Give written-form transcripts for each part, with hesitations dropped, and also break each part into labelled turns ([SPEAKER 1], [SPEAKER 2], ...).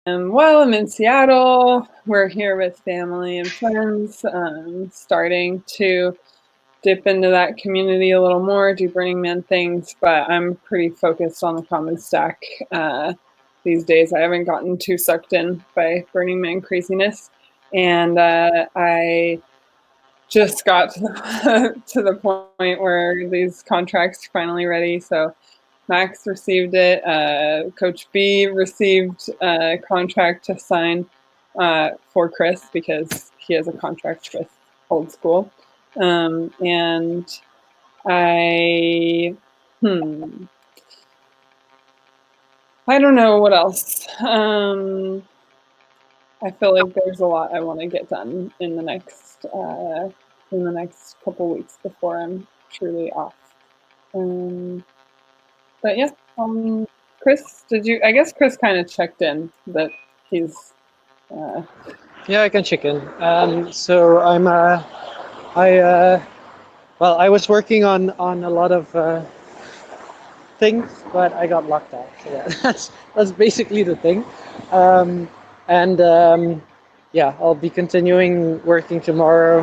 [SPEAKER 1] While I'm in Seattle, we're here with family and friends, starting to dip into that community a little more, do Burning Man things, but I'm pretty focused on the Common Stack these days. I haven't gotten too sucked in by Burning Man craziness, and I just got to the point where these contracts are finally ready, so Max received it. Coach B received a contract to sign for Chris because he has a contract with Old School. And I, I don't know what else. I feel like there's a lot I want to get done in the next couple weeks before I'm truly off. But yeah, Chris, did you? I guess Chris kind of checked in that he's.
[SPEAKER 2] Yeah, I can check in. So I was working on a lot of things, but I got locked out. So yeah, that's basically the thing. Um, and yeah, I'll be continuing working tomorrow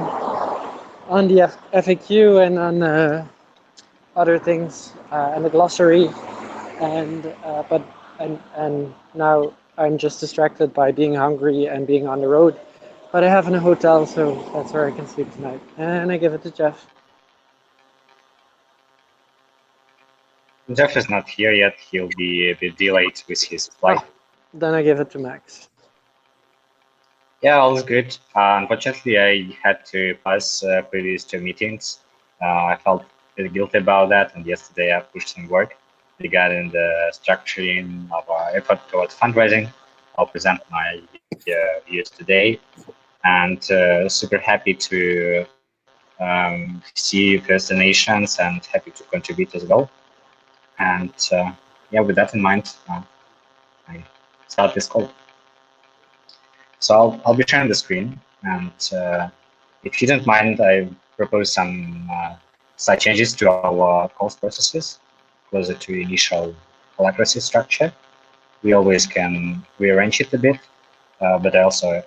[SPEAKER 2] on the FAQ and on other things and the glossary, and now I'm just distracted by being hungry and being on the road. But I have in a hotel, so that's where I can sleep tonight. And I give it to Jeff.
[SPEAKER 3] Jeff is not here yet. He'll be a bit delayed with his flight.
[SPEAKER 2] Then I give it to Max.
[SPEAKER 3] Yeah, all is good. Unfortunately, I had to pass previous two meetings. I felt a bit guilty about that, and yesterday I pushed some work regarding the structuring of our effort towards fundraising. I'll present my views today, and super happy to see first donations and happy to contribute as well. And yeah, with that in mind, I start this call. So I'll be sharing the screen, and if you don't mind, I propose some slight changes to our calls processes closer to initial Holacracy structure. We always can rearrange it a bit, but I also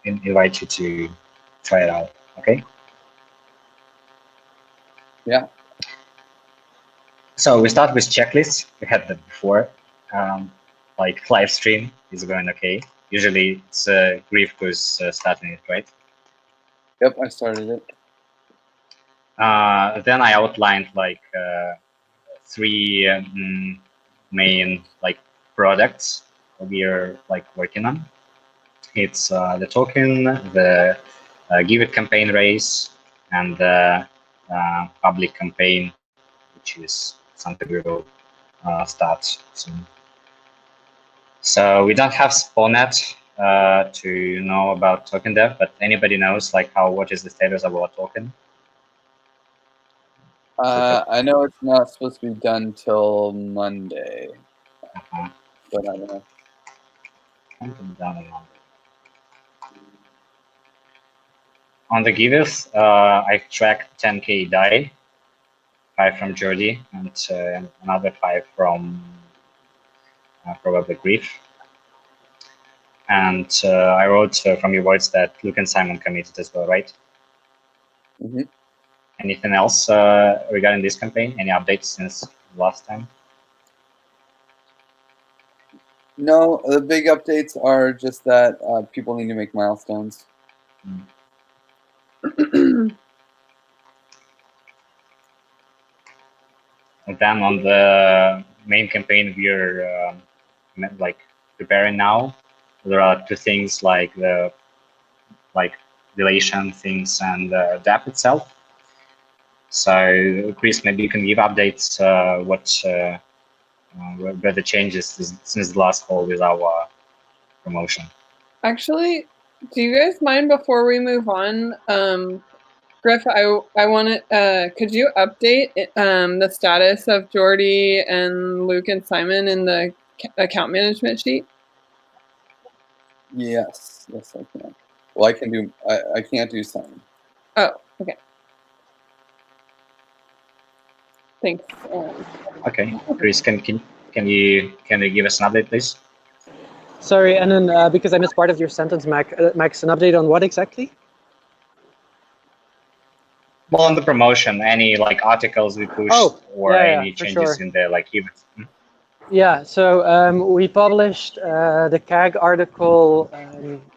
[SPEAKER 3] invite you to try it out, okay?
[SPEAKER 4] Yeah.
[SPEAKER 3] So we start with checklists. We had that before. Like live stream is going okay. Usually it's Grief who's starting it, right?
[SPEAKER 4] Yep, I started it.
[SPEAKER 3] Then I outlined like three main like products we are like working on. It's the token, the Give It campaign raise, and the public campaign, which is something we will start soon. So we don't have Spawnet to know about token dev, but anybody knows like what is the status of our token?
[SPEAKER 4] I know it's not supposed to be done till Monday, but I don't know.
[SPEAKER 3] On the givers, I've tracked 10K DAI, 5 from Jordi, and another 5 from probably Grief. And I wrote from your words that Luke and Simon committed as well, right?
[SPEAKER 4] Mm-hmm.
[SPEAKER 3] Anything else regarding this campaign? Any updates since last time?
[SPEAKER 4] No, the big updates are just that people need to make milestones.
[SPEAKER 3] And then on the main campaign we're like preparing now, there are two things like the relation things and the app itself. So Chris, maybe you can give updates where the changes since the last call with our promotion.
[SPEAKER 1] Actually, do you guys mind before we move on? Griff, I want to. Could you update the status of Jordi and Luke and Simon in the account management sheet?
[SPEAKER 4] Yes, I can. Well, I can do. I can't do Simon.
[SPEAKER 1] Oh, okay. Thanks.
[SPEAKER 3] Okay, Chris, can you give us an update, please?
[SPEAKER 2] Sorry, and then because I missed part of your sentence, Max, an update on what exactly?
[SPEAKER 3] Well, on the promotion, any like articles we pushed or
[SPEAKER 2] yeah,
[SPEAKER 3] any
[SPEAKER 2] for
[SPEAKER 3] changes
[SPEAKER 2] sure.
[SPEAKER 3] in the like events.
[SPEAKER 2] Yeah, so we published the CAG article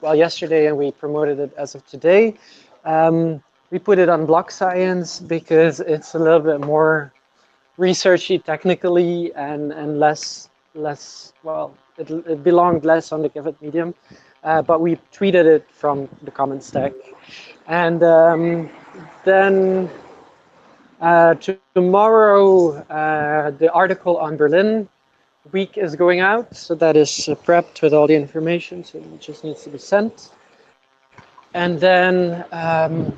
[SPEAKER 2] well yesterday, and we promoted it as of today. We put it on Block Science because it's a little bit more researchy technically and less well, it belonged less on the Giveth medium, but we tweeted it from the comment stack, and then tomorrow the article on Berlin week is going out, so that is prepped with all the information, so it just needs to be sent. And then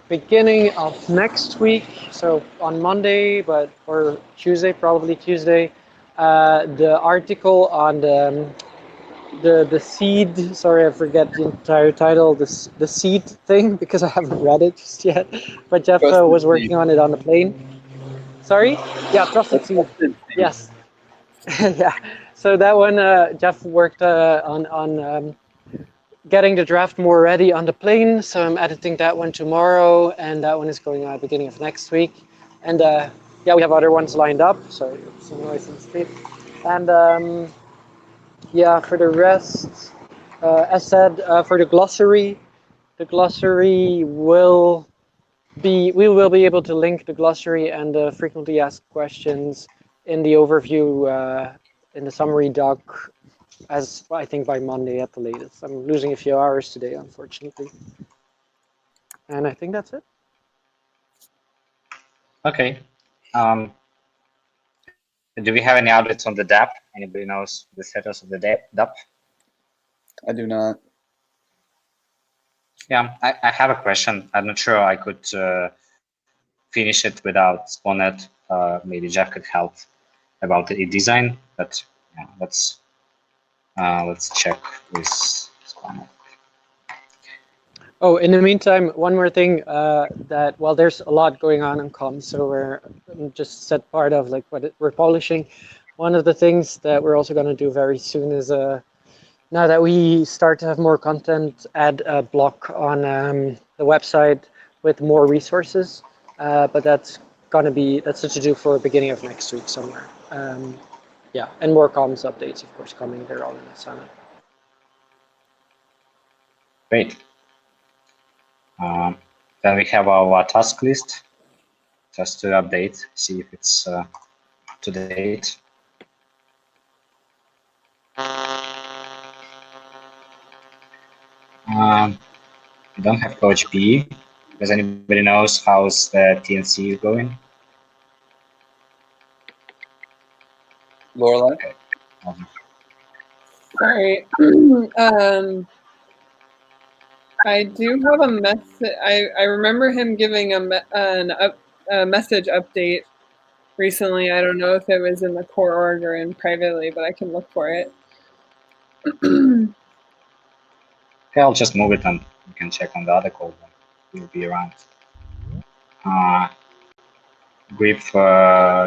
[SPEAKER 2] beginning of next week, so on Monday, or Tuesday, probably Tuesday, the article on the seed. Sorry, I forget the entire title. The seed thing because I haven't read it just yet. But Jeff was working on it on the plane. Sorry, yeah, trusted seed. Yes, yeah. So that one, Jeff worked on getting the draft more ready on the plane. So I'm editing that one tomorrow, and that one is going out beginning of next week. And yeah, we have other ones lined up. Sorry, some noise in the street. And yeah, for the rest, as said, for the glossary will be, we will be able to link the glossary and the frequently asked questions in the overview in the summary doc, as I think by Monday at the latest. I'm losing a few hours today, unfortunately. And I think that's it.
[SPEAKER 3] Okay. Do we have any updates on the DApp? Anybody knows the status of the DApp?
[SPEAKER 4] I do not.
[SPEAKER 3] Yeah, I have a question. I'm not sure I could finish it without Sponet. Maybe Jeff could help about the design, but yeah, let's check with Sponet.
[SPEAKER 2] Oh, in the meantime, one more thing that, well, there's a lot going on in comms, so we're just set part of like what we're polishing. One of the things that we're also going to do very soon is now that we start to have more content, add a block on the website with more resources. But that's to do for beginning of next week somewhere. Yeah, and more comms updates, of course, coming. They're all in the summit.
[SPEAKER 3] Great. Then we have our task list, just to update, see if it's to date. We don't have Coach B. Does anybody knows how's the TNC going?
[SPEAKER 4] Lorelai?
[SPEAKER 3] Okay.
[SPEAKER 1] Sorry. I do have a message. I remember him giving a message update recently. I don't know if it was in the core org or in privately, but I can look for it.
[SPEAKER 3] Okay, I'll just move it and you can check on the other call. We'll be around. Griff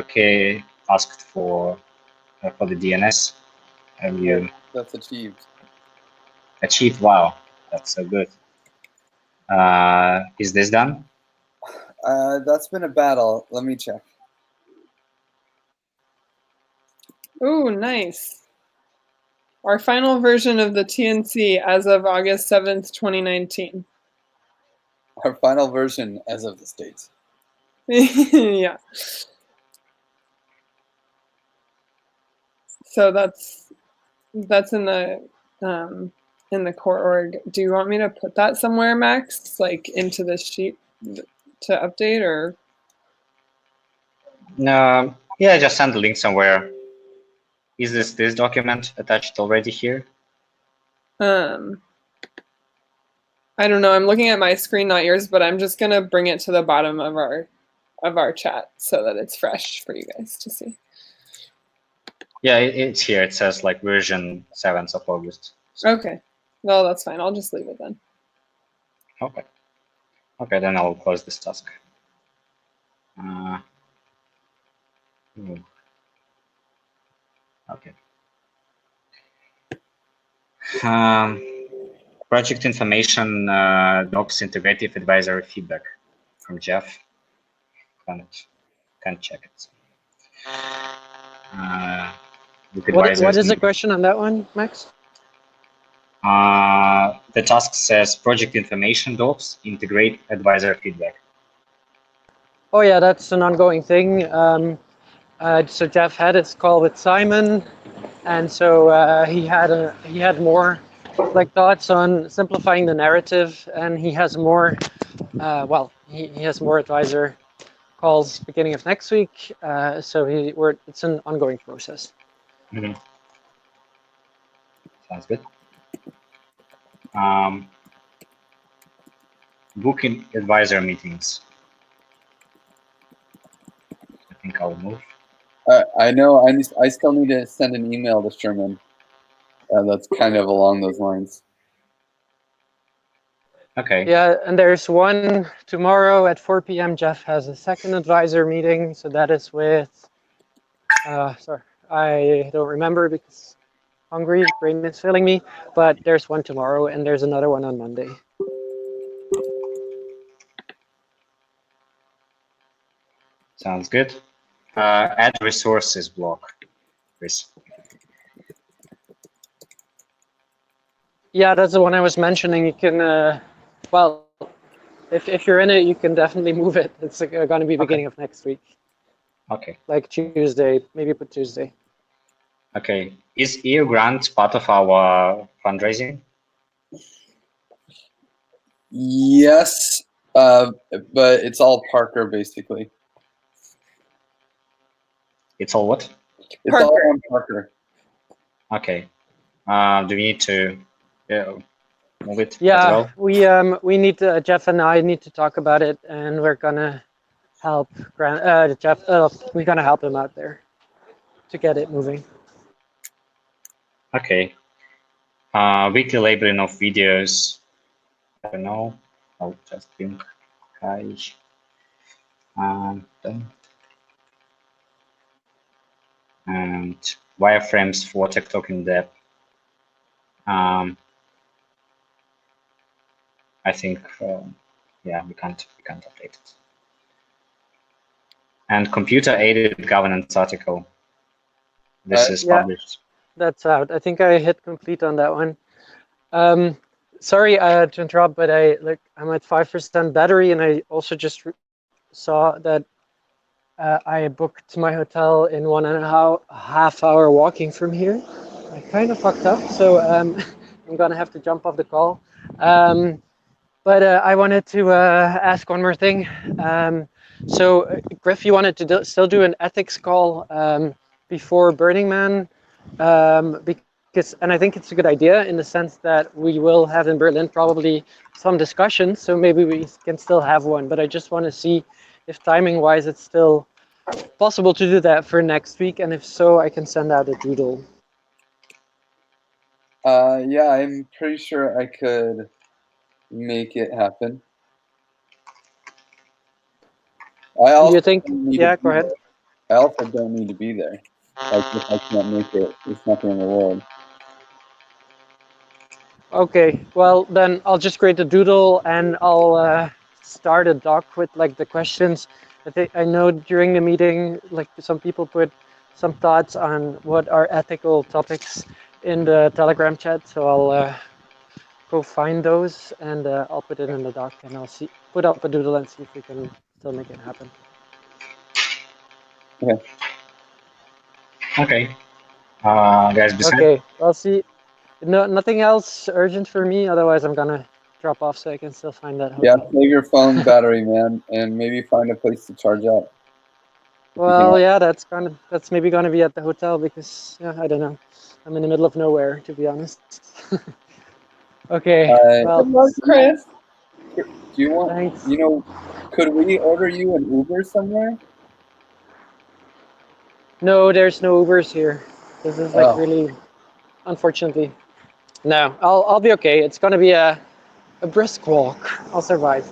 [SPEAKER 3] K asked for the DNS. Have you
[SPEAKER 4] That's achieved.
[SPEAKER 3] achieved? Wow, that's so good. Is this done?
[SPEAKER 4] That's been a battle. Let me check.
[SPEAKER 1] Oh, nice. Our final version of the TNC as of August 7th, 2019.
[SPEAKER 4] Our final version as of this date.
[SPEAKER 1] Yeah. So that's in the core org. Do you want me to put that somewhere, Max? Like into the sheet to update, or?
[SPEAKER 3] No. Yeah, just send the link somewhere. Is this document attached already here?
[SPEAKER 1] I don't know. I'm looking at my screen, not yours, but I'm just gonna bring it to the bottom of our chat so that it's fresh for you guys to see.
[SPEAKER 3] Yeah, it's here. It says like version 7th of August.
[SPEAKER 1] So. Okay. No, that's fine. I'll just leave it then.
[SPEAKER 3] Okay. Okay, then I'll close this task. Okay. Project information docs integrative advisory feedback from Jeff. Can't check it.
[SPEAKER 2] What is the question on that one, Max?
[SPEAKER 3] The task says project information docs integrate advisor feedback.
[SPEAKER 2] Oh yeah, that's an ongoing thing. So Jeff had his call with Simon, and so he had more like thoughts on simplifying the narrative, and he has more. He has more advisor calls beginning of next week. So it's an ongoing process.
[SPEAKER 3] Mm-hmm. Sounds good. Booking advisor meetings. I think I'll move.
[SPEAKER 4] I know. I still need to send an email to Sherman. That's kind of along those lines.
[SPEAKER 3] Okay.
[SPEAKER 2] Yeah, and there's one tomorrow at 4 p.m. Jeff has a second advisor meeting, so that is with. Sorry, I don't remember because hungry, brain is failing me. But there's one tomorrow, and there's another one on Monday.
[SPEAKER 3] Sounds good. Add resources block.
[SPEAKER 2] Yeah, that's the one I was mentioning. You can, well, if you're in it, you can definitely move it. It's going to be beginning of next week.
[SPEAKER 3] Okay.
[SPEAKER 2] Like Tuesday, maybe put Tuesday.
[SPEAKER 3] Okay. Is EU grant part of our fundraising?
[SPEAKER 4] Yes, but it's all Parker basically.
[SPEAKER 3] It's all what?
[SPEAKER 4] It's all on Parker.
[SPEAKER 3] Okay. Do we need to move it
[SPEAKER 2] Yeah,
[SPEAKER 3] as well?
[SPEAKER 2] we need to, Jeff and I need to talk about it, and we're gonna help Jeff. We're gonna help him out there to get it moving.
[SPEAKER 3] Okay. Weekly labeling of videos. I don't know. I'll just think. And wireframes for TikTok in depth. I think, yeah, we can't update it. And computer-aided governance article. This is published.
[SPEAKER 2] That's out. I think I hit complete on that one. Sorry to interrupt, but I'm at 5% battery, and I also just saw that I booked my hotel in 1.5 hour walking from here. I kind of fucked up, so I'm gonna have to jump off the call. But I wanted to ask one more thing. So Griff, you wanted to still do an ethics call before Burning Man, and I think it's a good idea in the sense that we will have in Berlin probably some discussions, so maybe we can still have one. But I just want to see if timing-wise it's still possible to do that for next week, and if so, I can send out a doodle.
[SPEAKER 4] Yeah, I'm pretty sure I could make it happen.
[SPEAKER 2] Do you think? Yeah, go ahead.
[SPEAKER 4] I also don't need to be there. Like, if I can't make it, it's nothing in the world.
[SPEAKER 2] Okay, well then I'll just create a doodle and I'll start a doc with like the questions. I know during the meeting, like some people put some thoughts on what are ethical topics in the Telegram chat, so I'll go find those and I'll put it in the doc, and I'll put up a doodle and see if we can still make it happen.
[SPEAKER 4] Okay.
[SPEAKER 3] Okay. Guys, besides.
[SPEAKER 2] Okay, I'll see. No, nothing else urgent for me. Otherwise, I'm gonna drop off so I can still find that hotel.
[SPEAKER 4] Yeah, save your phone battery, man, and maybe find a place to charge up.
[SPEAKER 2] Well, yeah, that's maybe gonna be at the hotel because I don't know. I'm in the middle of nowhere, to be honest. Okay. Well,
[SPEAKER 1] good luck, Chris.
[SPEAKER 4] Do you want?
[SPEAKER 2] Thanks.
[SPEAKER 4] You know, could we order you an Uber somewhere?
[SPEAKER 2] No, there's no Ubers here. This is like really, unfortunately. No, I'll be okay. It's gonna be a brisk walk. I'll survive.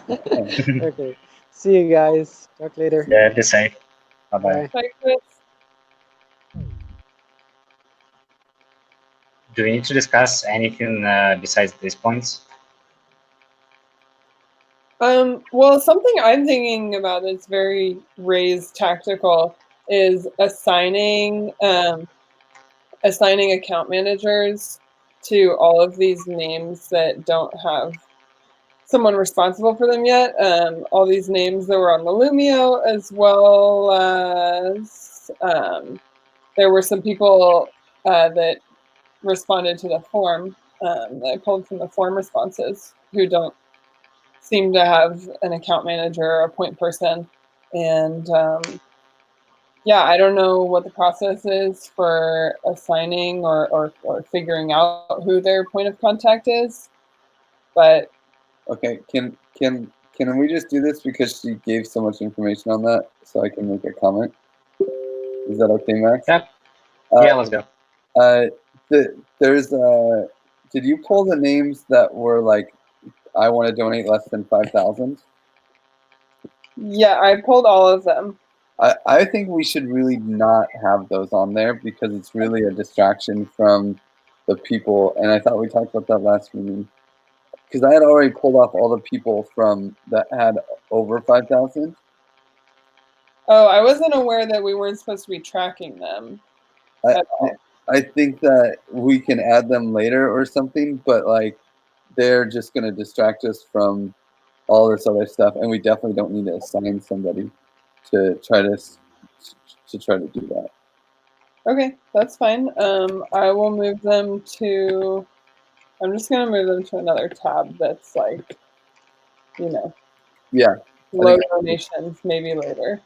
[SPEAKER 2] Okay. See you guys. Talk later.
[SPEAKER 3] Yeah, be safe. Bye-bye.
[SPEAKER 1] Bye, Chris.
[SPEAKER 3] do we need to discuss anything besides these points?
[SPEAKER 1] Well, something I'm thinking about that's very Raise tactical is assigning account managers to all of these names that don't have someone responsible for them yet. All these names that were on the Lumio, as well as there were some people that responded to the form that I pulled from the form responses who don't seem to have an account manager or a point person. And yeah, I don't know what the process is for assigning or figuring out who their point of contact is, but
[SPEAKER 4] Okay, can we just do this because she gave so much information on that, so I can make a comment? Is that okay, Max?
[SPEAKER 3] Yeah. Yeah, let's go.
[SPEAKER 4] Did you pull the names that were like, I want to donate less than 5,000?
[SPEAKER 1] yeah, I pulled all of them.
[SPEAKER 4] I think we should really not have those on there because it's really a distraction from the people. And I thought we talked about that last meeting because I had already pulled off all the people from that had over 5,000.
[SPEAKER 1] Oh, I wasn't aware that we weren't supposed to be tracking them.
[SPEAKER 4] I think that we can add them later or something, but like they're just going to distract us from all this other stuff, and we definitely don't need to assign somebody to try to do that.
[SPEAKER 1] Okay, that's fine. I will move them to. I'm just gonna move them to another tab that's like, you know,
[SPEAKER 4] Yeah,
[SPEAKER 1] low donations, maybe later.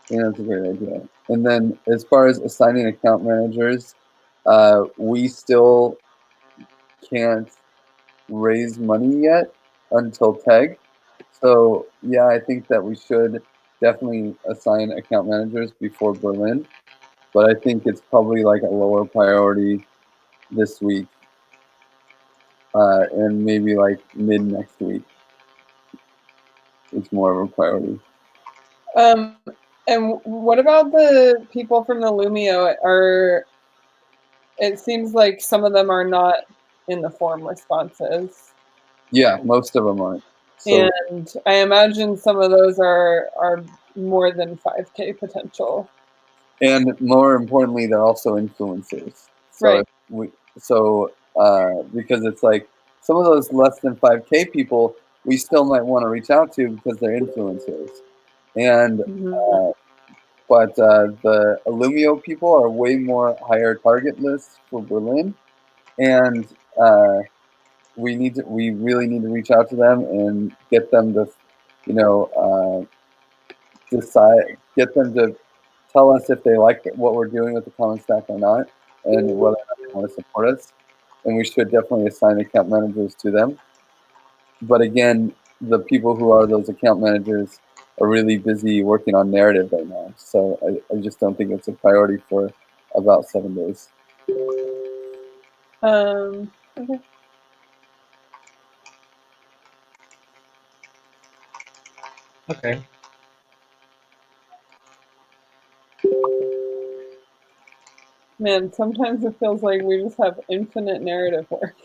[SPEAKER 4] Yeah, that's a great idea. And then as far as assigning account managers, we still can't raise money yet until TEG. So yeah, I think that we should definitely assign account managers before Berlin, but I think it's probably like a lower priority this week, and maybe like mid next week. It's more of a priority.
[SPEAKER 1] And what about the people from the Lumio? It seems like some of them are not in the form responses.
[SPEAKER 4] Yeah, most of them aren't. So,
[SPEAKER 1] and I imagine some of those are more than 5K potential.
[SPEAKER 4] And more importantly, they're also influencers. So
[SPEAKER 1] right.
[SPEAKER 4] Because it's like some of those less than 5K people, we still might want to reach out to because they're influencers. And but the Illumio people are way more higher target lists for Berlin, and we really need to reach out to them and get them to, get them to tell us if they like what we're doing with the Common Stack or not, and whether or not they want to support us. And we should definitely assign account managers to them. But again, the people who are those account managers are really busy working on narrative right now. So I just don't think it's a priority for about 7 days.
[SPEAKER 1] Okay.
[SPEAKER 3] Okay.
[SPEAKER 1] Man, sometimes it feels like we just have infinite narrative work.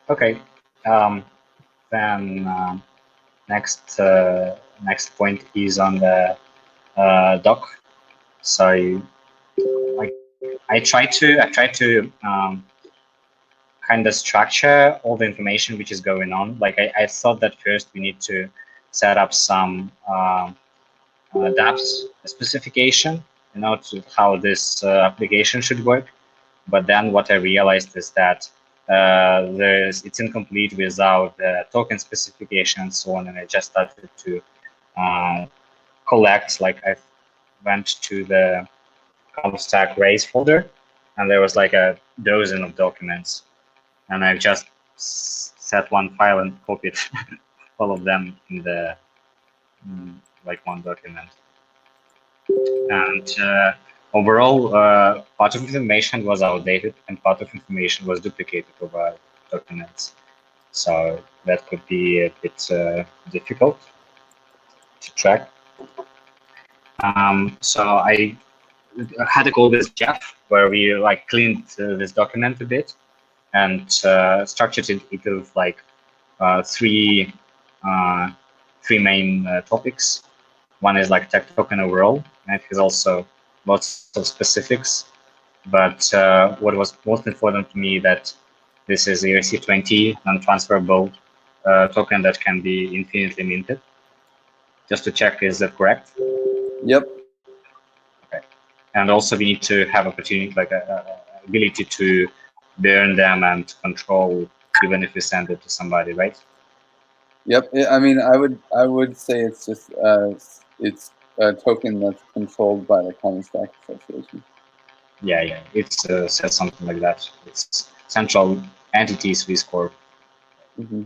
[SPEAKER 3] Okay. Then next point is on the doc. So like I try to kind of structure all the information which is going on. Like I thought that first we need to set up some dApps specification, to how this application should work. But then what I realized is that it's incomplete without the token specification and so on. And I just started to collect, like I went to the Common Stack Raise folder, and there was like a dozen of documents. And I just set one file and copied all of them in the like one document. And overall, part of information was outdated and part of information was duplicated over documents. So that could be a bit difficult to track. So I had a call with Jeff, where we like cleaned this document a bit and structured it into like three main topics. One is like tech token overall, and it has also lots of specifics. But what was most important to me that this is ERC20 non-transferable token that can be infinitely minted. Just to check, is that correct?
[SPEAKER 4] Yep.
[SPEAKER 3] Okay. And also we need to have opportunity, like ability to burn them and control, even if we send it to somebody, right?
[SPEAKER 4] Yep. I mean, I would say it's just it's a token that's controlled by the Common Stack Association.
[SPEAKER 3] Yeah. It says something like that. It's central entity Swiss Corp.
[SPEAKER 4] Mm-hmm.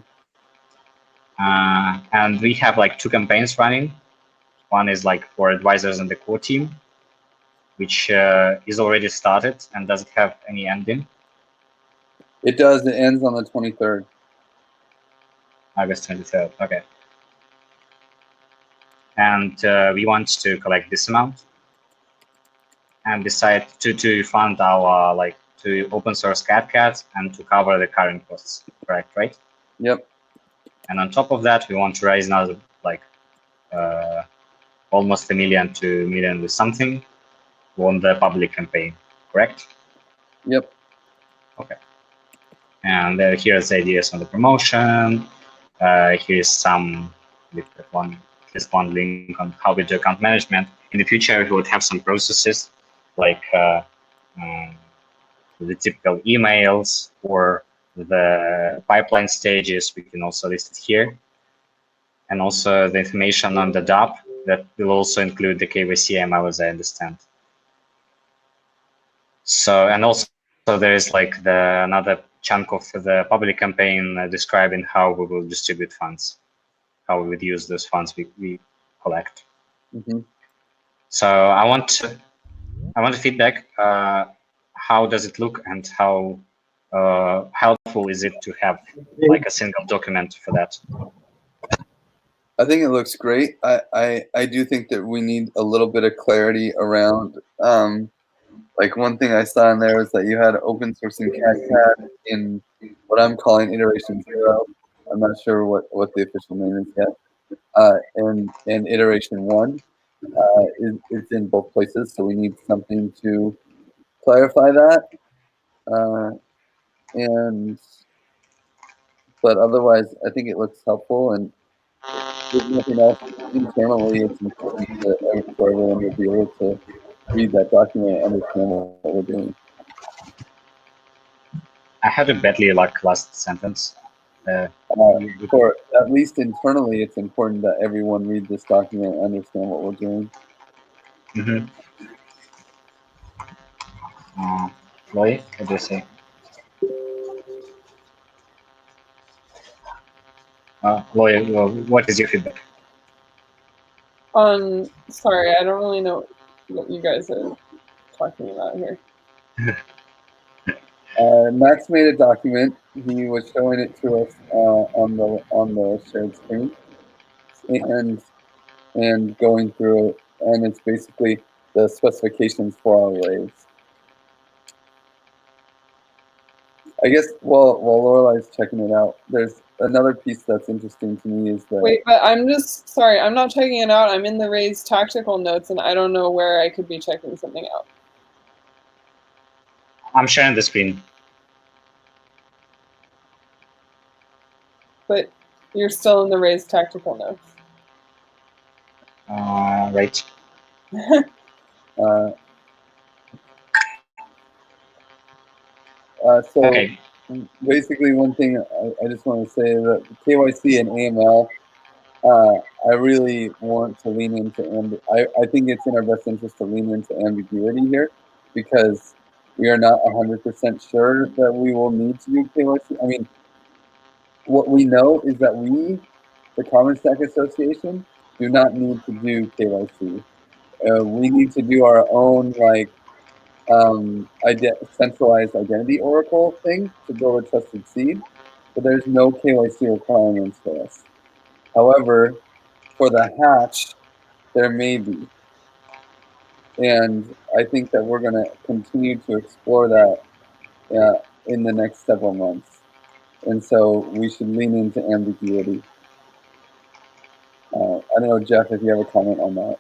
[SPEAKER 3] And we have like 2 campaigns running. One is like for advisors and the core team, which is already started and doesn't have any ending.
[SPEAKER 4] It does. It ends on the 23rd.
[SPEAKER 3] August 23rd. Okay. And we want to collect this amount and decide to fund our to open source CatCat and to cover the current costs. Correct, right?
[SPEAKER 4] Yep.
[SPEAKER 3] And on top of that, we want to raise another like almost $1 million to $1 million with something on the public campaign. Correct?
[SPEAKER 4] Yep.
[SPEAKER 3] Okay. And here's the ideas on the promotion. Here's some with this one link on how we do account management. In the future, we would have some processes like the typical emails or the pipeline stages. We can also list it here. And also the information on the DApp that will also include the KYC ML, as I understand. So, and also there is like another chunk of the public campaign describing how we will distribute funds, how we would use those funds we collect.
[SPEAKER 4] Mm-hmm.
[SPEAKER 3] So I want feedback. How does it look, and how helpful is it to have like a single document for that?
[SPEAKER 4] I think it looks great. I do think that we need a little bit of clarity around. Like one thing I saw in there is that you had open sourcing CatCat in what I'm calling iteration 0. I'm not sure what the official name is yet. And iteration 1 it's in both places, so we need something to clarify that. But otherwise, I think it looks helpful, and if nothing else, internally, it's important for everyone to be able to read that document and understand what we're doing.
[SPEAKER 3] I had a badly like last sentence.
[SPEAKER 4] For at least internally, it's important that everyone read this document and understand what we're doing.
[SPEAKER 3] Mm-hmm. Lloyd, what do you say? Lloyd, what is your feedback?
[SPEAKER 1] Sorry, I don't really know what you guys are talking about here.
[SPEAKER 4] Max made a document. He was showing it to us on the shared screen, and going through it, and it's basically the specifications for our raise. I guess while Lorelai's checking it out, there's another piece that's interesting to me is that.
[SPEAKER 1] Wait, but I'm just sorry. I'm not checking it out. I'm in the Raise tactical notes, and I don't know where I could be checking something out.
[SPEAKER 3] I'm sharing the screen.
[SPEAKER 1] But you're still in the Raise tactical notes.
[SPEAKER 3] Right.
[SPEAKER 4] So
[SPEAKER 3] okay.
[SPEAKER 4] Basically, one thing I just want to say that KYC and AML, I really want to lean into, I think it's in our best interest to lean into ambiguity here, because we are not 100% sure that we will need to do KYC. I mean, what we know is that we, the Common Stack Association, do not need to do KYC. We need to do our own centralized identity oracle thing to build a trusted seed, but there's no KYC requirements for us. However, for the hatch, there may be. And I think that we're going to continue to explore that in the next several months. And so we should lean into ambiguity. I don't know, Jeff, if you have a comment on that.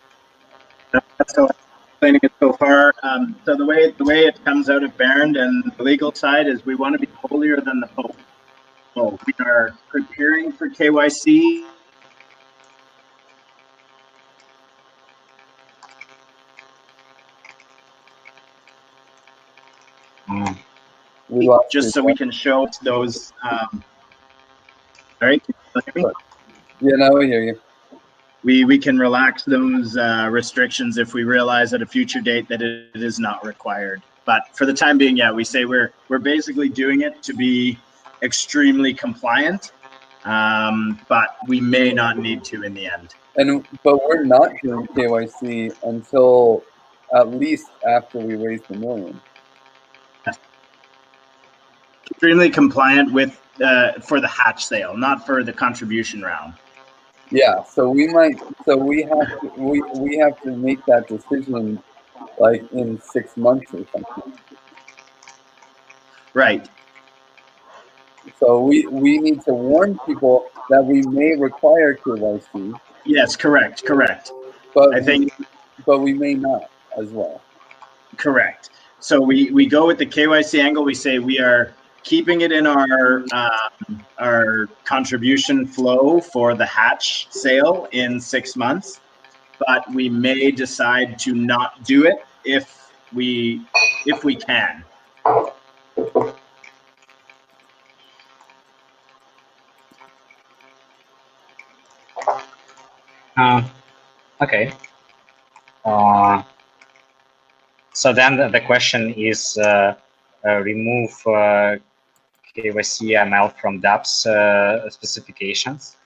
[SPEAKER 5] So explaining it so far. So the way it comes out of Bernd and the legal side is we want to be holier than the Pope. So we are preparing for KYC.
[SPEAKER 4] We lost
[SPEAKER 5] Just so we can show those. Sorry, can you hear me?
[SPEAKER 4] Yeah, now we hear you.
[SPEAKER 5] We can relax those restrictions if we realize at a future date that it is not required. But for the time being, yeah, we say we're basically doing it to be extremely compliant, but we may not need to in the end.
[SPEAKER 4] But we're not doing KYC until at least after we raise the $1 million.
[SPEAKER 5] Extremely compliant with for the hatch sale, not for the contribution round.
[SPEAKER 4] Yeah, so we have to make that decision like in 6 months or something.
[SPEAKER 5] Right.
[SPEAKER 4] So we need to warn people that we may require KYC.
[SPEAKER 5] Yes, correct.
[SPEAKER 4] But
[SPEAKER 5] I think
[SPEAKER 4] we may not as well.
[SPEAKER 5] correct. So we go with the KYC angle. We say we are keeping it in our contribution flow for the hatch sale in 6 months, but we may decide to not do it if we can.
[SPEAKER 3] Okay. So then the question is remove KYC ML from dApp's specifications.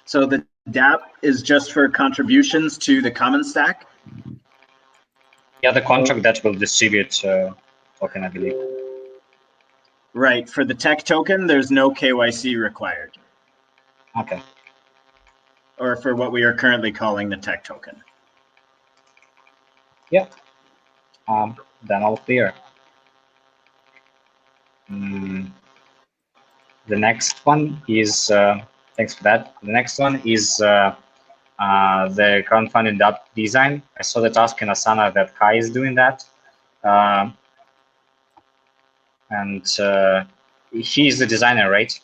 [SPEAKER 5] So the dApp is just for contributions to the common stack?
[SPEAKER 3] Yeah, the contract that will distribute token, I believe.
[SPEAKER 5] Right. For the tech token, there's no KYC required.
[SPEAKER 3] Okay.
[SPEAKER 5] Or for what we are currently calling the tech token.
[SPEAKER 3] Yeah. Then all clear. The next one is, thanks for that. The next one is the crowdfunding dApp design. I saw the task in Asana that Kai is doing that. And he's the designer, right?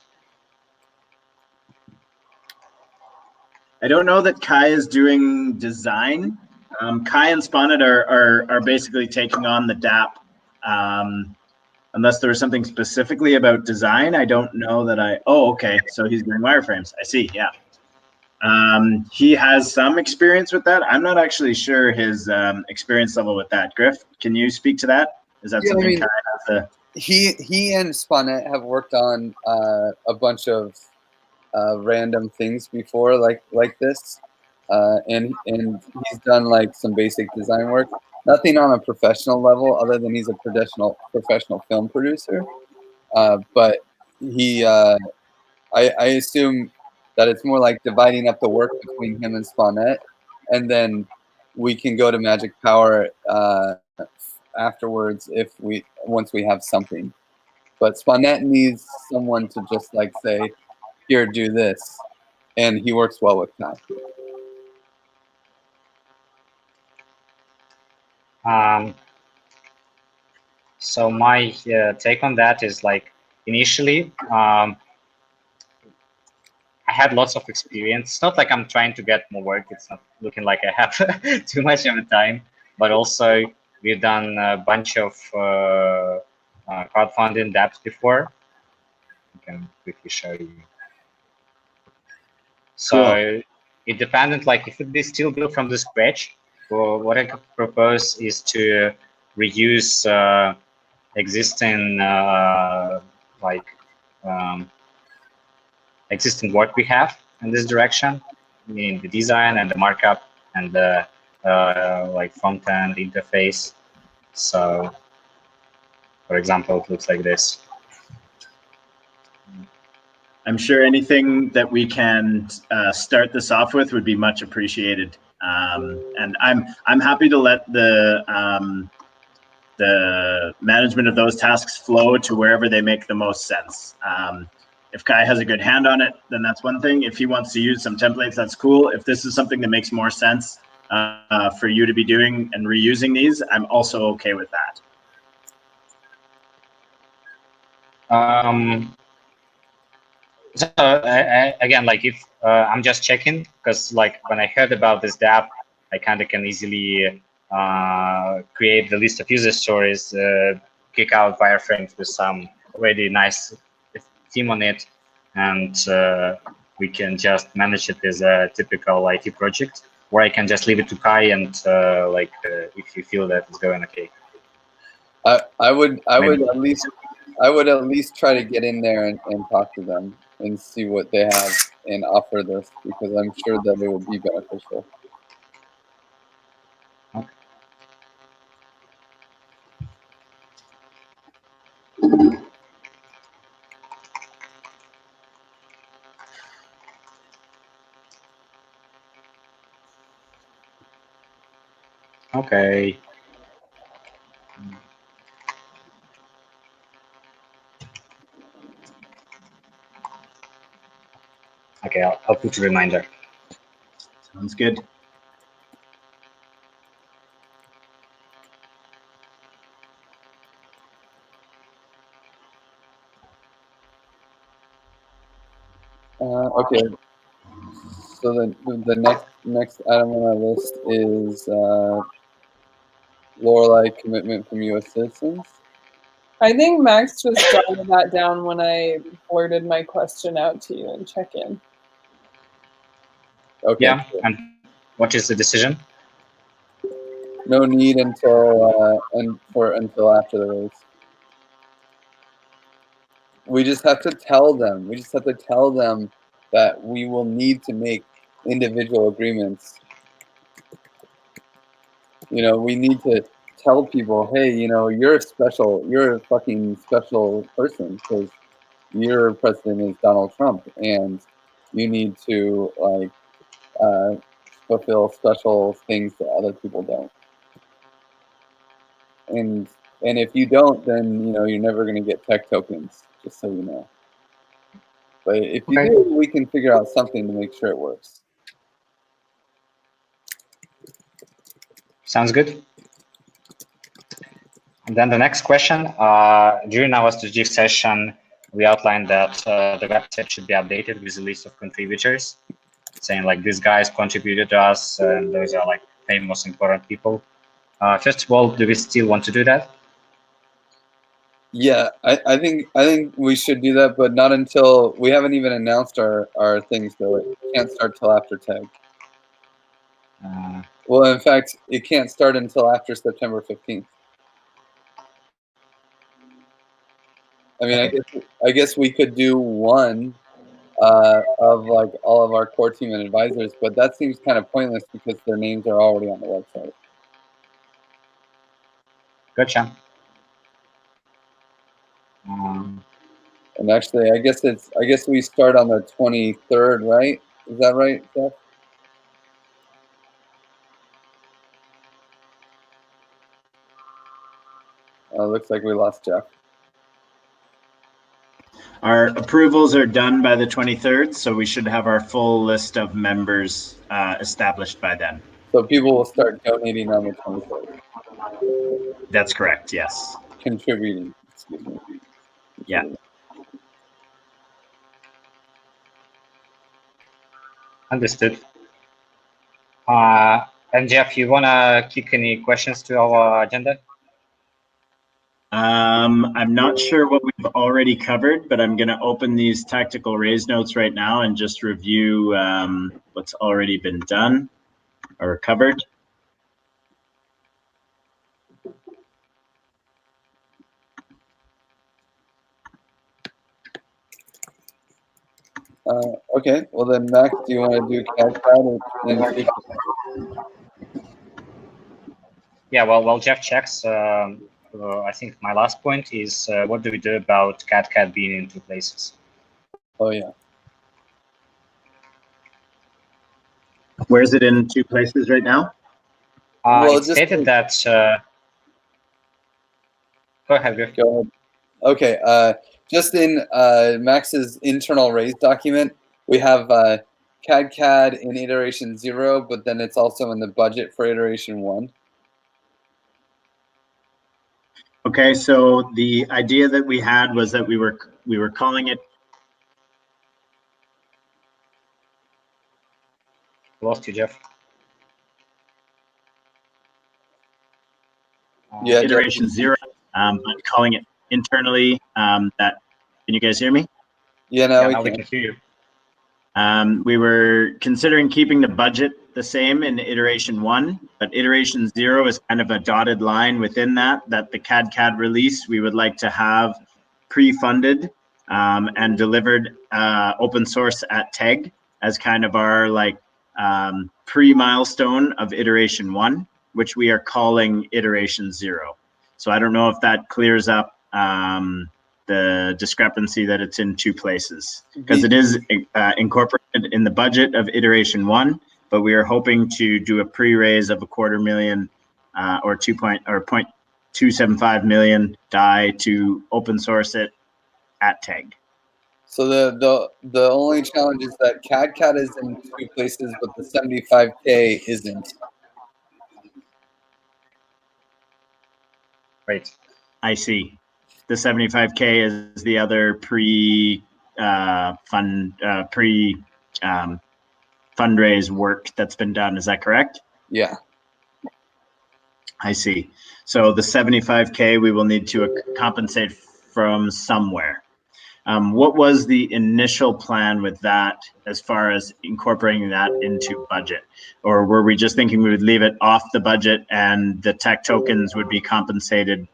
[SPEAKER 5] I don't know that Kai is doing design. Kai and Sponnet are basically taking on the dApp. Unless there was something specifically about design, I don't know that oh, okay. So he's doing wireframes. I see, yeah. He has some experience with that. I'm not actually sure his experience level with that. Griff, can you speak to that? Is that something Kai has to...
[SPEAKER 4] He and Sponnet have worked on a bunch of random things before, like this, and he's done like some basic design work. Nothing on a professional level, other than he's a professional film producer. But he, I assume that it's more like dividing up the work between him and Sponnet, and then we can go to Magic Power afterwards once we have something. But Sponnet needs someone to just like say, here, do this, and he works well with Kai.
[SPEAKER 3] So my take on that is like initially I had lots of experience. It's not like I'm trying to get more work. It's not looking like I have too much of the time, but also we've done a bunch of crowdfunding dApps before. I can quickly show you. So cool. It depended, like if it is still built from the scratch, well, what I could propose is to reuse existing existing work we have in this direction, meaning the design and the markup and the like front end interface. So, for example, it looks like this.
[SPEAKER 5] I'm sure anything that we can start this off with would be much appreciated. And I'm happy to let the management of those tasks flow to wherever they make the most sense. If Kai has a good hand on it, then that's one thing. If he wants to use some templates, that's cool. If this is something that makes more sense for you to be doing and reusing these, I'm also okay with that.
[SPEAKER 3] So again, like if I'm just checking, because like when I heard about this dApp, I kind of can easily create the list of user stories, kick out wireframes with some already nice theme on it, and we can just manage it as a typical IT project, or I can just leave it to Kai and if you feel that it's going okay.
[SPEAKER 4] I would at least try to get in there and talk to them and see what they have and offer this, because I'm sure that it will be beneficial.
[SPEAKER 3] Okay. Okay, I'll put a reminder.
[SPEAKER 5] Sounds good.
[SPEAKER 4] Okay. So the next item on our list is Lorelei commitment from U.S. citizens.
[SPEAKER 1] I think Max just jotted that down when I blurted my question out to you in check-in.
[SPEAKER 4] Okay.
[SPEAKER 3] Yeah, and what is the decision?
[SPEAKER 4] No need until after the race. We just have to tell them. We just have to tell them that we will need to make individual agreements. You know, we need to tell people, hey, you know, you're a fucking special person because your president is Donald Trump, and you need to fulfill special things that other people don't. And if you don't, then you know you're never going to get tech tokens. Just so you know. But if you
[SPEAKER 3] Okay.
[SPEAKER 4] do, we can figure out something to make sure it works.
[SPEAKER 3] Sounds good. And then the next question, during our strategic session, we outlined that the website should be updated with a list of contributors, saying like these guys contributed to us, and those are like famous, important people. First of all, do we still want to do that?
[SPEAKER 4] Yeah, I think we should do that, but not until we haven't even announced our things, though. It can't start till after tag. Well, in fact, it can't start until after September 15th. I mean, I guess we could do one of like all of our core team and advisors, but that seems kind of pointless because their names are already on the website.
[SPEAKER 3] Gotcha.
[SPEAKER 4] And actually, I guess we start on the 23rd, right? Is that right, Jeff? Looks like we lost Jeff.
[SPEAKER 5] Our approvals are done by the 23rd, so we should have our full list of members established by then.
[SPEAKER 4] So people will start donating on the 23rd.
[SPEAKER 5] That's correct, yes.
[SPEAKER 4] Contributing, excuse me.
[SPEAKER 5] Yeah.
[SPEAKER 3] Understood. And Jeff, you want to kick any questions to our agenda?
[SPEAKER 5] I'm not sure what we've already covered, but I'm going to open these tactical raise notes right now and just review what's already been done or covered.
[SPEAKER 4] Okay, well then, Max, do you want to do CAD?
[SPEAKER 3] Yeah, well, while Jeff checks, I think my last point is what do we do about CAD being in two places?
[SPEAKER 4] Oh yeah.
[SPEAKER 5] Where is it in 2 places right now?
[SPEAKER 4] Well,
[SPEAKER 3] It
[SPEAKER 4] just
[SPEAKER 3] stated that. Go ahead, Griff.
[SPEAKER 4] go ahead. Okay. Just in Max's internal raise document, we have CAD in iteration 0, but then it's also in the budget for iteration 1.
[SPEAKER 5] Okay, so the idea that we had was that we were calling it.
[SPEAKER 3] Lost you, Jeff.
[SPEAKER 4] Yeah,
[SPEAKER 5] Iteration 0, but calling it internally. That can you guys hear me?
[SPEAKER 4] Yeah, now
[SPEAKER 3] Yeah,
[SPEAKER 4] we
[SPEAKER 3] now we
[SPEAKER 4] can.
[SPEAKER 3] can hear you.
[SPEAKER 5] We were considering keeping the budget the same in iteration 1, but iteration 0 is kind of a dotted line within that the CAD release we would like to have pre-funded and delivered open source at TEG as kind of our like pre-milestone of iteration 1, which we are calling iteration 0. So I don't know if that clears up the discrepancy that it's in 2 places, because it is incorporated in the budget of iteration 1, but we are hoping to do a pre-raise of $250,000 or 0.275 million DAI to open source it at TEG.
[SPEAKER 4] So the only challenge is that CAD is in 2 places, but the 75K isn't.
[SPEAKER 3] Right.
[SPEAKER 5] I see. The 75K is the other fundraise work that's been done. Is that correct?
[SPEAKER 4] Yeah.
[SPEAKER 5] I see. So the 75K we will need to compensate from somewhere. What was the initial plan with that as far as incorporating that into budget? Or were we just thinking we would leave it off the budget and the tech tokens would be compensated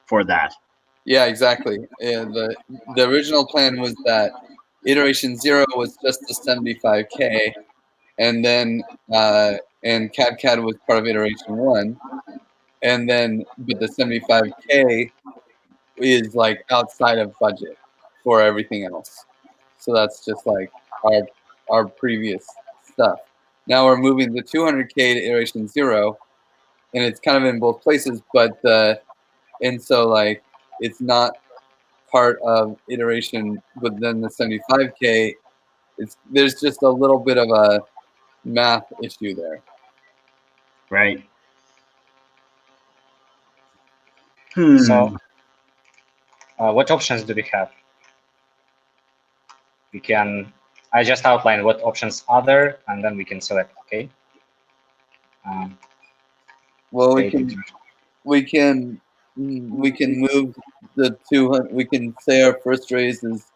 [SPEAKER 5] for that?
[SPEAKER 4] Yeah, exactly. The original plan was that iteration 0 was just the 75K, and then and CAD was part of iteration 1, and then but the 75K is like outside of budget for everything else. So that's just like our previous stuff. Now we're moving the 200K to iteration 0, and it's kind of in both places, but and so like it's not part of iteration, but then the 75K, there's just a little bit of a math issue there.
[SPEAKER 5] Right.
[SPEAKER 3] So, what options do we have? I just outlined what options are there, and then we can select, okay?
[SPEAKER 4] Well, we can move the 200. We can say our first raise is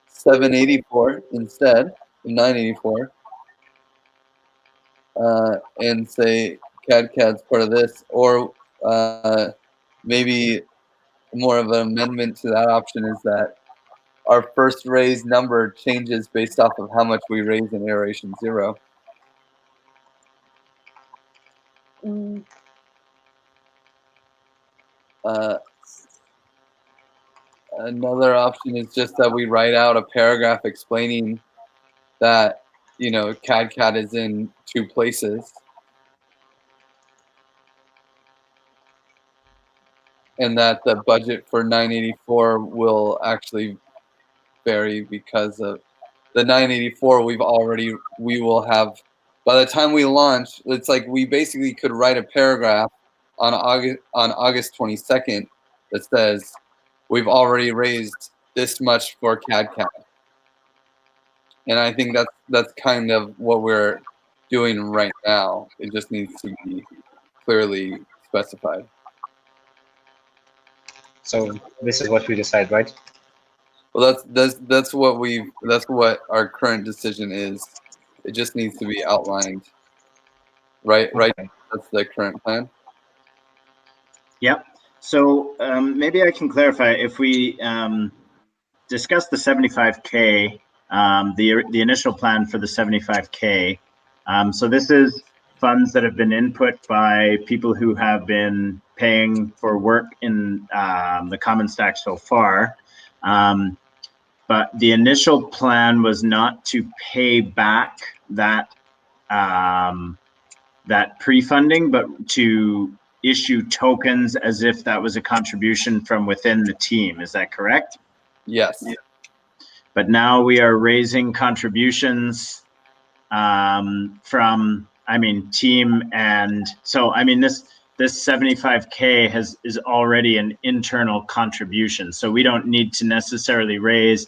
[SPEAKER 4] 784 instead of 984, and say CAD's part of this, or maybe more of an amendment to that option is that our first raise number changes based off of how much we raise in iteration 0. Another option is just that we write out a paragraph explaining that, you know, CAD is in 2 places, and that the budget for 984 will actually vary because of the 984 we will have by the time we launch. It's like we basically could write a paragraph on August 22nd that says we've already raised this much for CAD, and I think that's kind of what we're doing right now. It just needs to be clearly specified.
[SPEAKER 3] So this is what we decide, right?
[SPEAKER 4] Well, that's what our current decision is. It just needs to be outlined. Right.
[SPEAKER 3] Okay.
[SPEAKER 4] That's the current plan.
[SPEAKER 5] Yep. So maybe I can clarify. If we discuss the 75K, the initial plan for the 75K. So this is funds that have been input by people who have been paying for work in the Common Stack so far. but the initial plan was not to pay back that that pre-funding, but to issue tokens as if that was a contribution from within the team. Is that correct?
[SPEAKER 4] Yes.
[SPEAKER 5] But now we are raising contributions from, I mean, team, and so I mean this 75K is already an internal contribution, so we don't need to necessarily raise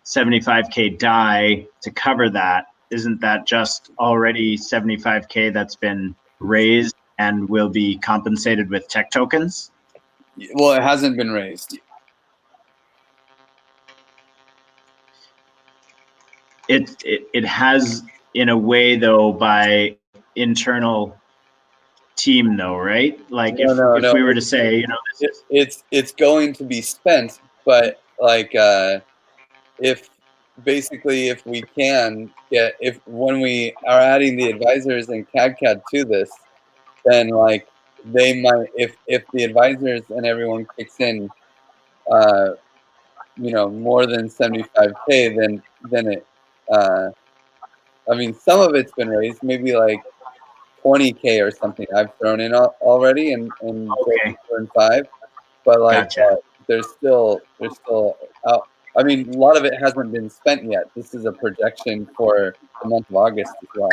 [SPEAKER 5] 75K DAI to cover that. Isn't that just already 75K that's been raised and will be compensated with tech tokens?
[SPEAKER 4] Well, it hasn't been raised.
[SPEAKER 5] It has, in a way, though, by internal team, though, right? Like if we were to say, you know,
[SPEAKER 4] it's going to be spent, but like if basically if we can get, if when we are adding the advisors and CAD to this, then like they might, if the advisors and everyone kicks in you know, more than 75K, then it I mean, some of it's been raised, maybe like 20K or something I've thrown in already, and
[SPEAKER 5] okay,
[SPEAKER 4] 4 and 5, but like
[SPEAKER 5] gotcha.
[SPEAKER 4] there's still out. I mean, a lot of it hasn't been spent yet. This is a projection for the month of August as well.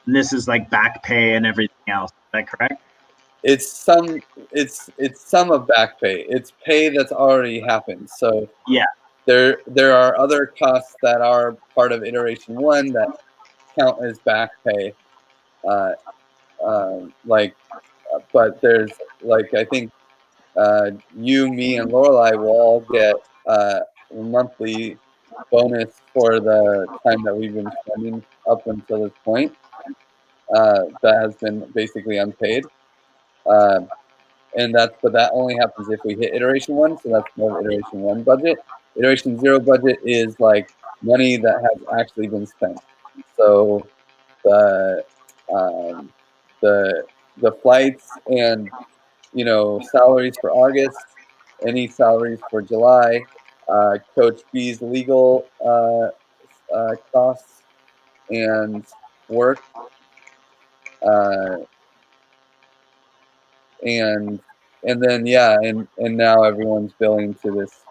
[SPEAKER 5] And this is like back pay and everything else. Is that correct?
[SPEAKER 4] It's some of back pay. It's pay that's already happened. So
[SPEAKER 5] Yeah.
[SPEAKER 4] There are other costs that are part of iteration 1 that count as back pay. But there's like, I think you, me, and Lorelai will all get a monthly bonus for the time that we've been spending up until this point. That has been basically unpaid. But that only happens if we hit iteration 1, so that's more of iteration 1 budget. Iteration 0 budget is like money that has actually been spent. So the flights and, you know, salaries for August, any salaries for July, Coach B's legal costs and work, and then yeah, and now everyone's billing to this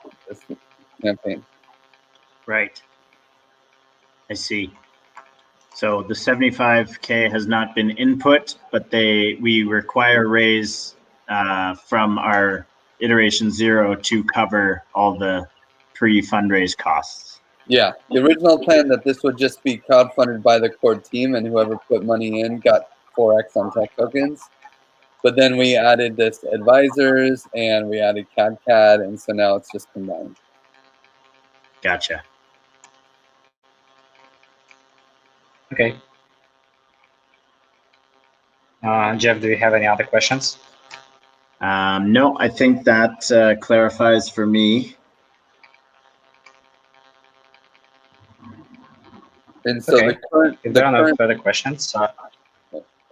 [SPEAKER 4] campaign.
[SPEAKER 5] Right. I see. So the 75K has not been input, but we require raise from our iteration 0 to cover all the pre-fundraise costs.
[SPEAKER 4] Yeah, the original plan that this would just be crowdfunded by the core team, and whoever put money in got 4x on tech tokens. But then we added this advisors, and we added CAD, and so now it's just combined.
[SPEAKER 5] Gotcha.
[SPEAKER 3] Okay. Jeff, do you have any other questions?
[SPEAKER 5] No, I think that clarifies for me.
[SPEAKER 4] And so
[SPEAKER 3] Okay. If there are no further questions,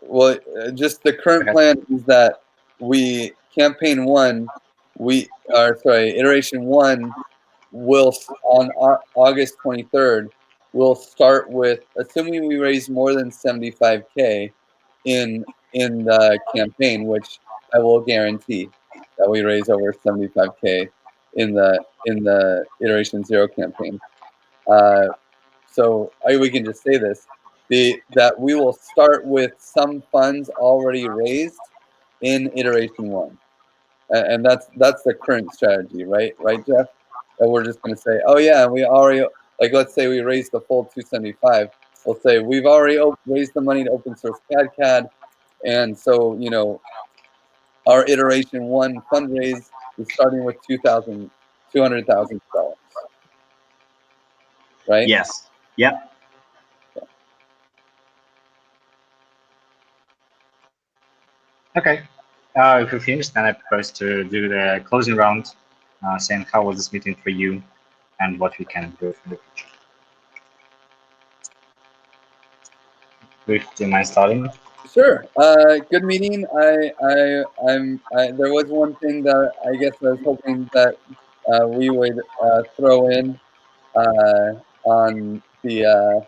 [SPEAKER 4] well, just the current plan is that iteration 1 will, on August 23rd, we'll start with, assuming we raise more than 75K in the campaign, which I will guarantee that we raise over 75K in the iteration 0 campaign. So we can just say this, that we will start with some funds already raised in iteration 1. And that's the current strategy, right, Jeff? That we're just going to say, oh yeah, we already, like, let's say we raised the full 275. We'll say we've already raised the money to open source CAD, and so, you know, our iteration 1 fundraise is starting with $200,000, right?
[SPEAKER 5] Yes. Yep.
[SPEAKER 3] okay. If we finish, then I propose to do the closing round, saying how was this meeting for you and what we can do for the future. Do you mind starting?
[SPEAKER 4] Sure. Good meeting. There was one thing that I guess I was hoping that we would throw in on the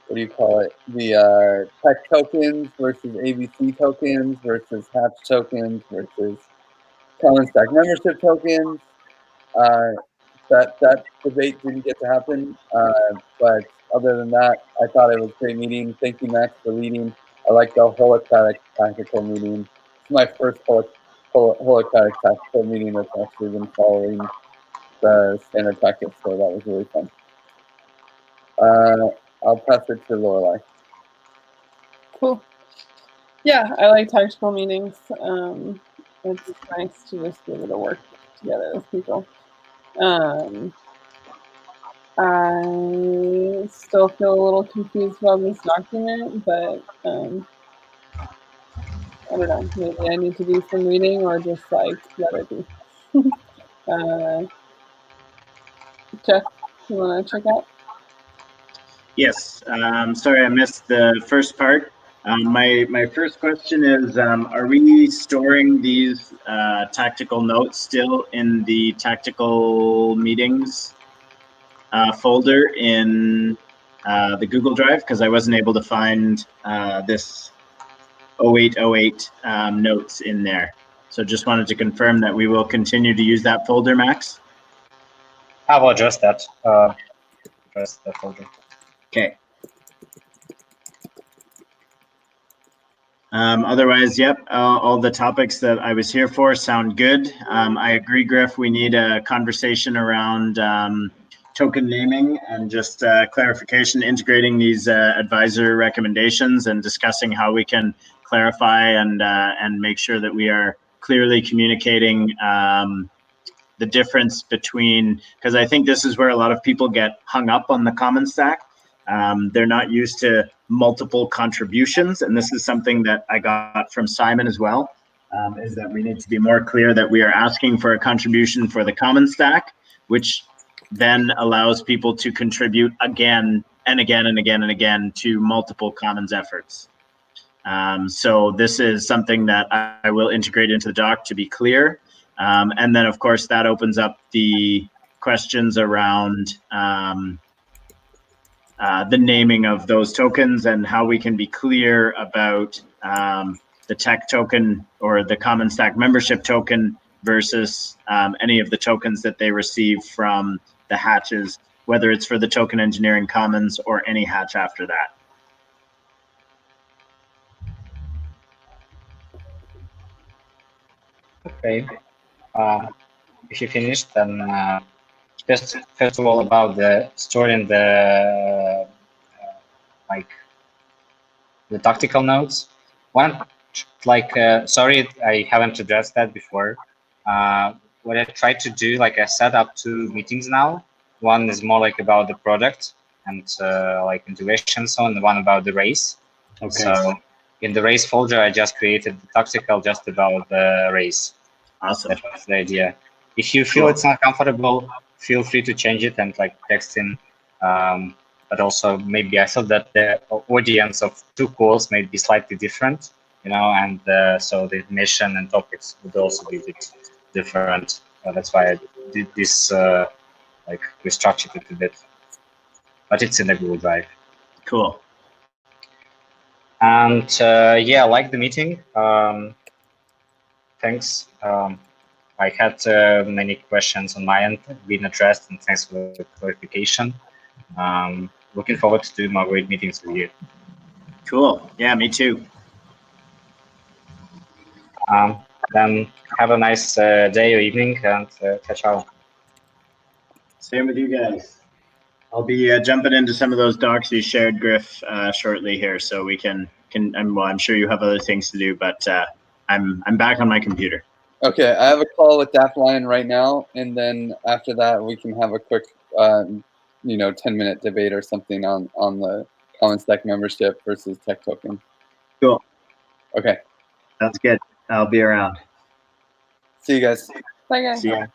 [SPEAKER 4] what do you call it? The tech tokens versus ABC tokens versus Hatch tokens versus Common Stack membership tokens. That debate didn't get to happen, but other than that, I thought it was a great meeting. Thank you, Max, for leading. I like the Holacratic tactical meeting. It's my first Holacratic tactical meeting that's actually been following the standard practice, so that was really fun. I'll pass it to Lorelai.
[SPEAKER 1] Cool. Yeah, I like tactical meetings. It's nice to just be able to work together with people. I still feel a little confused about this document, but I don't know. Maybe I need to do some reading or just like let it be. Jeff, you want to check out?
[SPEAKER 5] Yes. Sorry, I missed the first part. My first question is, are we storing these tactical notes still in the tactical meetings folder in the Google Drive? Because I wasn't able to find this 0808 notes in there. So just wanted to confirm that we will continue to use that folder, Max.
[SPEAKER 3] I will address that. Address the folder.
[SPEAKER 5] Okay. Otherwise, yep, all the topics that I was here for sound good. I agree, Griff, we need a conversation around token naming and just clarification, integrating these advisor recommendations and discussing how we can clarify and make sure that we are clearly communicating the difference between, because I think this is where a lot of people get hung up on the common stack. They're not used to multiple contributions, and this is something that I got from Simon as well, is that we need to be more clear that we are asking for a contribution for the common stack, which then allows people to contribute again and again and again and again to multiple commons efforts. So this is something that I will integrate into the doc to be clear. And then, of course, that opens up the questions around the naming of those tokens and how we can be clear about the tech token or the Common Stack membership token versus any of the tokens that they receive from the hatches, whether it's for the Token Engineering Commons or any hatch after that.
[SPEAKER 3] Okay. If you finish, then just first of all about the storing the like the tactical notes. One, like sorry, I haven't addressed that before. What I tried to do, like I set up 2 meetings now. One is more like about the product and like integration, so on. The one about the race.
[SPEAKER 5] Okay.
[SPEAKER 3] So in the race folder, I just created the tactical just about the race.
[SPEAKER 5] Awesome.
[SPEAKER 3] That was the idea. If you feel it's not comfortable, feel free to change it and like text in. But also maybe I thought that the audience of 2 calls may be slightly different, you know, and so the mission and topics would also be a bit different. That's why I did this, like restructured it a bit. But it's in the Google Drive.
[SPEAKER 5] Cool.
[SPEAKER 3] And yeah, I like the meeting. Thanks. I had many questions on my end being addressed, and thanks for the clarification. Looking forward to doing more great meetings with you.
[SPEAKER 5] Cool. Yeah, me too.
[SPEAKER 3] Then have a nice day or evening, and catch up.
[SPEAKER 5] Same with you guys. I'll be jumping into some of those docs you shared, Griff, shortly here, so we can. Well, I'm sure you have other things to do, but I'm back on my computer.
[SPEAKER 4] Okay, I have a call with Daft Lion right now, and then after that we can have a quick, 10-minute debate or something on the Common Stack membership versus tech token.
[SPEAKER 5] Cool.
[SPEAKER 4] Okay.
[SPEAKER 5] That's good. I'll be around.
[SPEAKER 4] See you guys.
[SPEAKER 1] Bye, guys.
[SPEAKER 5] See ya.